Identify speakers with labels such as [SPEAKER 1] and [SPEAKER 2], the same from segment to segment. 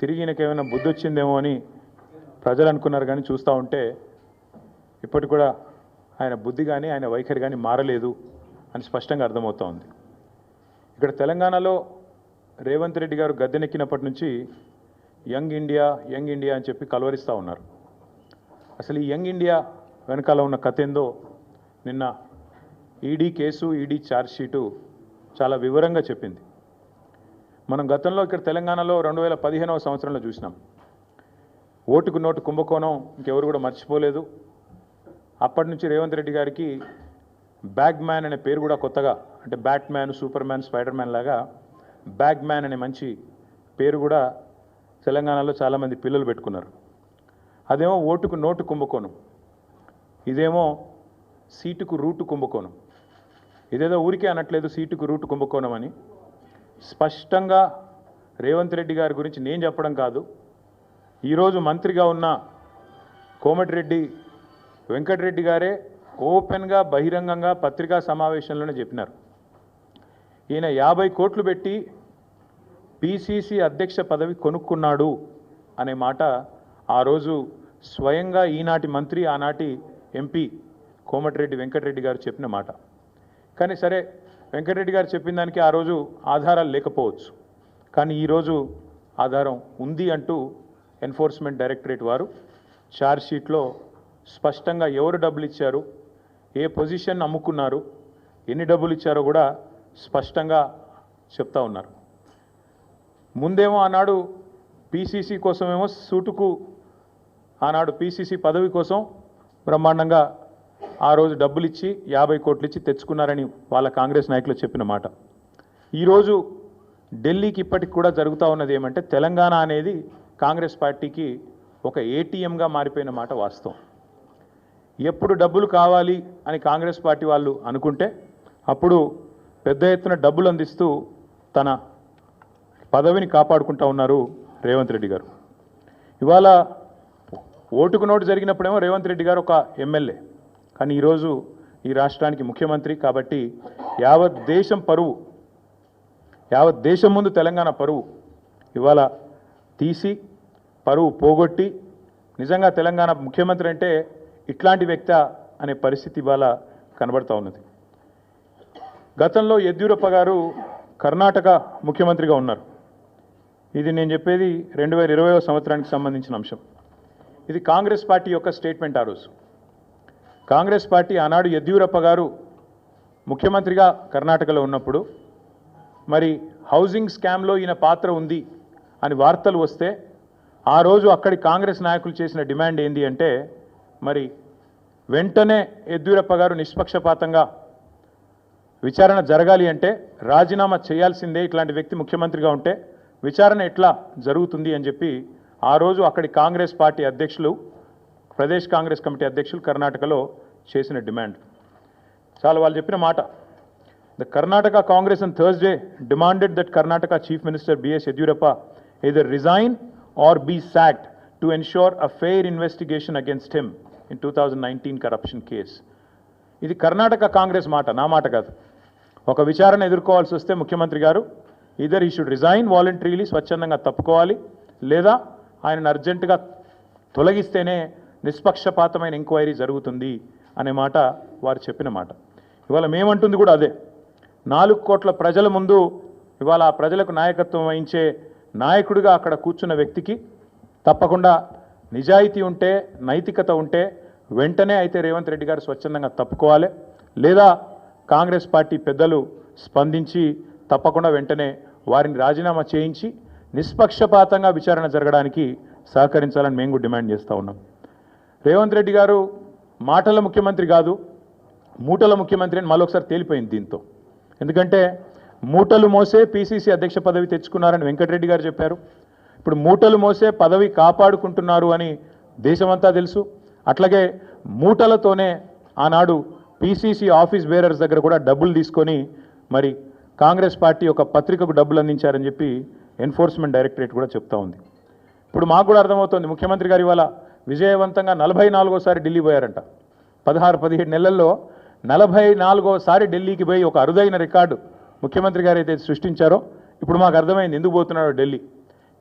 [SPEAKER 1] తిరిగి ఈయనకేమైనా బుద్ధి వచ్చిందేమో అని ప్రజలు అనుకున్నారు. కానీ చూస్తూ ఉంటే ఇప్పటికి కూడా ఆయన బుద్ధి కానీ ఆయన వైఖరి కానీ మారలేదు అని స్పష్టంగా అర్థమవుతూ ఉంది. ఇక్కడ తెలంగాణలో రేవంత్ రెడ్డి గారు గద్దెనెక్కినప్పటి నుంచి యంగ్ ఇండియా అని చెప్పి కలవరిస్తూ ఉన్నారు. అసలు ఈ యంగ్ ఇండియా వెనకాల ఉన్న కథ ఏందో నిన్న ఈడీ కేసు, ఈడీ ఛార్జ్షీటు చాలా వివరంగా చెప్పింది. మనం గతంలో ఇక్కడ తెలంగాణలో 2015వ సంవత్సరంలో చూసినాం. ఓటుకు నోటు కుంభకోణం ఇంకెవరు కూడా మర్చిపోలేదు. అప్పటి నుంచి రేవంత్ రెడ్డి గారికి బ్యాగ్ మ్యాన్ అనే పేరు కూడా కొత్తగా, అంటే bat man, super man, spider man లాగా బ్యాగ్ మ్యాన్ అనే మంచి పేరు కూడా తెలంగాణలో చాలామంది పిల్లలు పెట్టుకున్నారు. అదేమో ఓటుకు నోటు కుంభకోణం, ఇదేమో సీటుకు రూటు కుంభకోణం. ఇదేదో ఊరికే అనట్లేదు సీటుకు రూటు కుంభకోణం అని. స్పష్టంగా రేవంత్ రెడ్డి గారి గురించి నేను చెప్పడం కాదు, ఈరోజు మంత్రిగా ఉన్న కోమటిరెడ్డి వెంకటరెడ్డి గారే ఓపెన్గా బహిరంగంగా పత్రికా సమావేశంలోనే చెప్పినారు. ఈయన 50 కోట్లు పెట్టి పిసిసి అధ్యక్ష పదవి కొనుక్కున్నాడు అనే మాట ఆ రోజు స్వయంగా ఈనాటి మంత్రి, ఆనాటి ఎంపీ కోమటిరెడ్డి వెంకటరెడ్డి గారు చెప్పిన మాట. కానీ సరే, వెంకటరెడ్డి గారు చెప్పిన దానికి ఆ రోజు ఆధారాలు లేకపోవచ్చు, కానీ ఈరోజు ఆధారం ఉంది అంటూ ఎన్ఫోర్స్మెంట్ డైరెక్టరేట్ వారు ఛార్జ్షీట్లో స్పష్టంగా ఎవరు డబ్బులు ఇచ్చారు, ఏ పొజిషన్ అమ్ముకున్నారు, ఎన్ని డబ్బులు ఇచ్చారో కూడా స్పష్టంగా చెప్తా ఉన్నారు. ముందేమో ఆనాడు పిసిసి కోసమేమో సూటుకు, ఆనాడు పిసిసి పదవి కోసం బ్రహ్మాండంగా ఆ రోజు డబ్బులు ఇచ్చి 50 కోట్లు ఇచ్చి తెచ్చుకున్నారని వాళ్ళ కాంగ్రెస్ నాయకులు చెప్పిన మాట. ఈరోజు ఢిల్లీకి ఇప్పటికి కూడా జరుగుతూ ఉన్నది ఏమంటే, తెలంగాణ అనేది కాంగ్రెస్ పార్టీకి ఒక ఏటీఎంగా మారిపోయిన మాట వాస్తవం. ఎప్పుడు డబ్బులు కావాలి అని కాంగ్రెస్ పార్టీ వాళ్ళు అనుకుంటే అప్పుడు పెద్ద ఎత్తున డబ్బులు అందిస్తూ తన పదవిని కాపాడుకుంటూ ఉన్నారు రేవంత్ రెడ్డి గారు. ఇవాళ ఓటుకు నోటు జరిగినప్పుడేమో రేవంత్ రెడ్డి గారు ఒక ఎమ్మెల్యే, కానీ ఈరోజు ఈ రాష్ట్రానికి ముఖ్యమంత్రి. కాబట్టి యావత్ దేశం పరువు, యావత్ దేశం ముందు తెలంగాణ పరువు ఇవాళ తీసి పరువు పోగొట్టి, నిజంగా తెలంగాణ ముఖ్యమంత్రి అంటే ఇట్లాంటి వ్యక్తి అనే పరిస్థితి ఇవాళ కనబడుతూ ఉన్నది. గతంలో యడ్యూరప్ప గారు కర్ణాటక ముఖ్యమంత్రిగా ఉన్నారు. ఇది నేను చెప్పేది 2020వ సంవత్సరానికి సంబంధించిన అంశం. ఇది కాంగ్రెస్ పార్టీ యొక్క స్టేట్మెంట్. ఆ రోజు కాంగ్రెస్ పార్టీ ఆనాడు యడ్యూరప్ప గారు ముఖ్యమంత్రిగా కర్ణాటకలో ఉన్నప్పుడు మరి హౌసింగ్ స్కామ్లో ఈయన పాత్ర ఉంది అని వార్తలు వస్తే ఆ రోజు అక్కడి కాంగ్రెస్ నాయకులు చేసిన డిమాండ్ ఏంది అంటే, మరి వెంటనే యడ్యూరప్ప గారు నిష్పక్షపాతంగా విచారణ జరగాలి అంటే రాజీనామా చేయాల్సిందే, ఇట్లాంటి వ్యక్తి ముఖ్యమంత్రిగా ఉంటే విచారణ ఎట్లా జరుగుతుంది అని చెప్పి ఆ రోజు అక్కడి కాంగ్రెస్ పార్టీ అధ్యక్షులు, ప్రదేశ్ కాంగ్రెస్ కమిటీ అధ్యక్షులు కర్ణాటకలో చేసిన డిమాండ్ చాలా వాళ్ళు చెప్పిన మాట. The Karnataka Congress on Thursday demanded that Karnataka Chief Minister B.S. Yediyurappa either resign or be sacked to ensure a fair investigation against him in 2019 corruption case. ఇది కర్ణాటక కాంగ్రెస్ మాట, నా మాట కాదు. ఒక విచారణ ఎదుర్కోవాల్సి వస్తే ముఖ్యమంత్రి గారు ఈదర్ ఈ షుడ్ రిజైన్ వాలంటరీలీ, స్వచ్ఛందంగా తప్పుకోవాలి, లేదా ఆయనను అర్జెంటుగా తొలగిస్తేనే నిష్పక్షపాతమైన ఎంక్వైరీ జరుగుతుంది అనే మాట వారు చెప్పిన మాట. ఇవాళ మేమంటుంది కూడా అదే. 4 కోట్ల ప్రజల ముందు ఇవాళ ఆ ప్రజలకు నాయకత్వం వహించే నాయకుడిగా అక్కడ కూర్చున్న వ్యక్తికి తప్పకుండా నిజాయితీ ఉంటే, నైతికత ఉంటే వెంటనే అయితే రేవంత్ రెడ్డి గారు స్వచ్ఛందంగా తప్పుకోవాలి, లేదా కాంగ్రెస్ పార్టీ పెద్దలు స్పందించి తప్పకుండా వెంటనే వారిని రాజీనామా చేయించి నిష్పక్షపాతంగా విచారణ జరగడానికి సహకరించాలని మేము కూడా డిమాండ్ చేస్తూ ఉన్నాం. రేవంత్ రెడ్డి గారు మాటల ముఖ్యమంత్రి కాదు, మూటల ముఖ్యమంత్రి అని మళ్ళొకసారి తేలిపోయింది దీంతో. ఎందుకంటే మూటలు మోసే పిసిసి అధ్యక్ష పదవి తెచ్చుకున్నారని వెంకటరెడ్డి గారు చెప్పారు. ఇప్పుడు మూటలు మోసే పదవి కాపాడుకుంటున్నారు అని దేశమంతా తెలుసు. అట్లాగే మూటలతోనే ఆనాడు పిసిసి ఆఫీస్ బేరర్స్ దగ్గర కూడా డబ్బులు తీసుకొని మరి కాంగ్రెస్ పార్టీ ఒక పత్రికకు డబ్బులు అందించారని చెప్పి ఎన్ఫోర్స్మెంట్ డైరెక్టరేట్ కూడా చెప్తా ఉంది. ఇప్పుడు మాకు కూడా అర్థమవుతుంది, ముఖ్యమంత్రి గారు ఇవాళ విజయవంతంగా 44వసారి ఢిల్లీ పోయారంట. 16-17 నెలల్లో 44వసారి ఢిల్లీకి పోయి ఒక అరుదైన రికార్డు ముఖ్యమంత్రి గారు అయితే సృష్టించారో ఇప్పుడు మాకు అర్థమైంది ఎందుకు పోతున్నాడో ఢిల్లీ.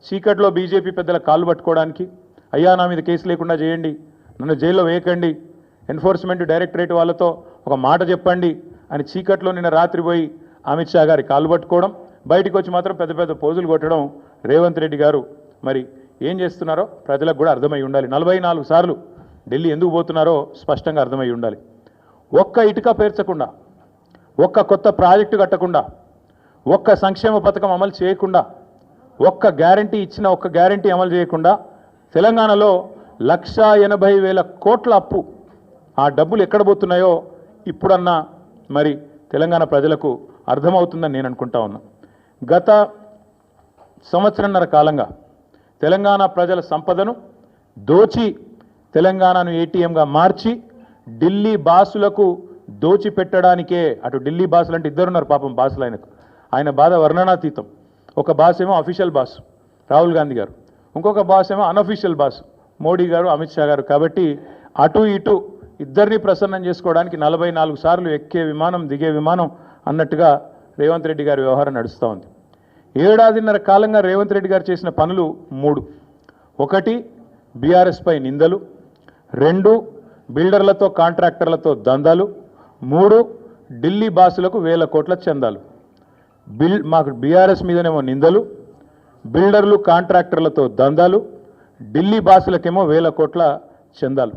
[SPEAKER 1] చీకట్లో బీజేపీ పెద్దల కాళ్ళు పట్టుకోవడానికి, అయ్యా నా మీద కేసు లేకుండా చేయండి, నన్ను జైల్లో వేయకండి, ఎన్ఫోర్స్మెంట్ డైరెక్టరేట్ వాళ్ళతో ఒక మాట చెప్పండి అని చీకట్లో నిన్న రాత్రి పోయి అమిత్ షా గారి కాళ్ళు పట్టుకోవడం, బయటికి వచ్చి మాత్రం పెద్ద పెద్ద పోజులు కొట్టడం రేవంత్ రెడ్డి గారు మరి ఏం చేస్తున్నారో ప్రజలకు కూడా అర్థమై ఉండాలి. 44 సార్లు ఢిల్లీ ఎందుకు పోతున్నారో స్పష్టంగా అర్థమై ఉండాలి. ఒక్క ఇటుక పేర్చకుండా, ఒక్క కొత్త ప్రాజెక్టు కట్టకుండా, ఒక్క సంక్షేమ పథకం అమలు చేయకుండా, ఒక్క గ్యారంటీ ఇచ్చిన ఒక్క గ్యారంటీ అమలు చేయకుండా తెలంగాణలో 1,80,000 కోట్ల అప్పు. ఆ డబ్బులు ఎక్కడ పోతున్నాయో ఇప్పుడన్నా మరి తెలంగాణ ప్రజలకు అర్థమవుతుందని నేను అనుకుంటా ఉన్నా. గత సంవత్సరన్నర కాలంగా తెలంగాణ ప్రజల సంపదను దోచి తెలంగాణను ఏటీఎంగా మార్చి ఢిల్లీ బాసులకు దోచిపెట్టడానికే, అటు ఢిల్లీ బాసులు అంటే ఇద్దరున్నారు పాపం బాసులు, ఆయన బాధ వర్ణనాతీతం. ఒక బాస్ ఏమో అఫీషియల్ బాస్ రాహుల్ గాంధీ గారు, ఇంకొక బాస్ ఏమో అన్అఫీషియల్ బాస్ మోడీ గారు, అమిత్ షా గారు. కాబట్టి అటు ఇటు ఇద్దరిని ప్రసన్నం చేసుకోవడానికి 44 సార్లు ఎక్కే విమానం దిగే విమానం అన్నట్టుగా రేవంత్ రెడ్డి గారి వ్యవహారం నడుస్తూ ఉంది. 7 ఏడాదిన్నర కాలంగా రేవంత్ రెడ్డి గారు చేసిన పనులు 3. 1 బీఆర్ఎస్ పై నిందలు, 2 బిల్డర్లతో కాంట్రాక్టర్లతో దందాలు, 3 ఢిల్లీ బాసులకు 1000 కోట్ల చందాలు. మాకు బీఆర్ఎస్ మీదనేమో నిందలు, బిల్డర్లు కాంట్రాక్టర్లతో దందాలు, ఢిల్లీ బాసులకేమో 1000 కోట్ల చందాలు.